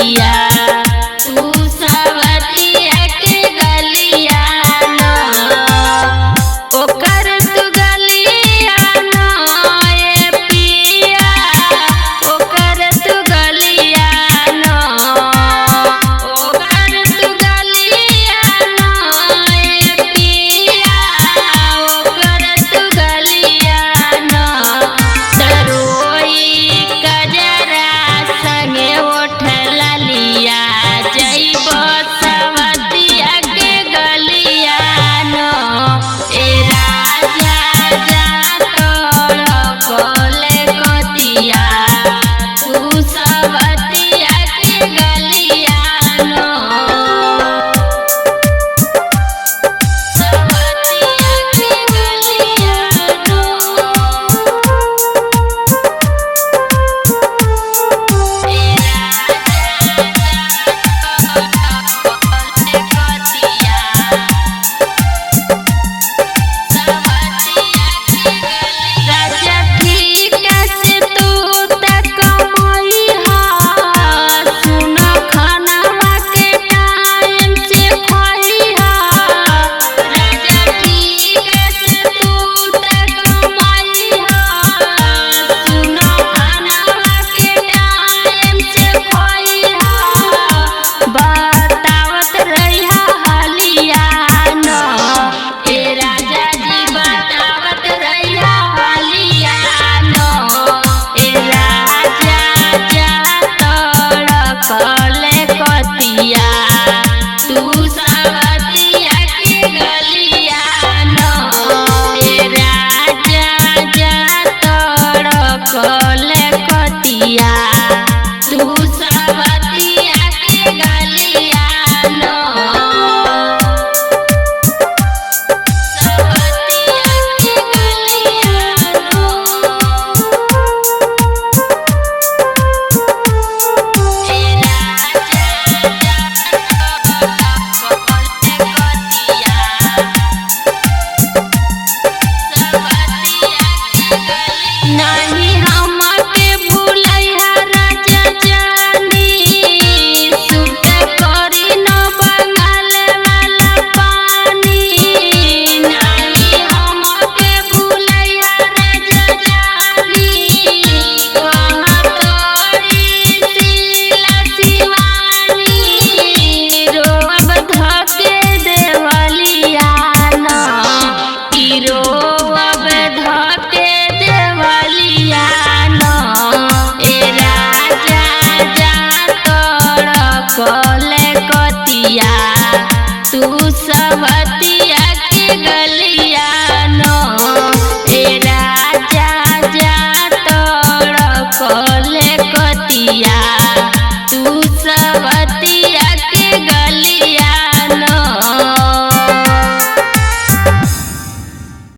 कतिया तू सवतिया के गलिया न ओकर तू गलिया न ए पिया ओकर तू गलिया न ओकर तू गलिया न ए पिया ओकर तू गलिया न तरोई कजरा संगे उठला लिया जइब सवतिया के गलिया न ए राजा जा तोड़ कोले कतिया तू सवतिया के गलिया न सवतिया के गलिया न राजा ठीक से तू तक कमाई हा सुन खाना के टाइम से खाई हा राजा ठीक से तू तक कमाई हा सुन खाना के टाइम से खाई हा बतावत रहिया हालिया न ए राजा जी बतावत रहिया हालिया न ए राजा जा तोड़ कोले कतिया तू सवतिया के गलिया न ए राजा जा तोड़ कोले कतिया तू सवतिया के गलिया न सवतिया के गलिया न ए राजा जा कोले कतिया नहीं हमके भूलैया राजा जानी सुट करी न बंगाल वाला पानी नहीं हमके भूलैया राजा जानी कहाँ तोरी सिला शिवानी रोब धके देवलिया न ई रोब धके देवलिया न ए राजा जा तोड़ कोले कतिया तू सवतिया के गलिया न ए राजा जा तोड़ कोले कतिया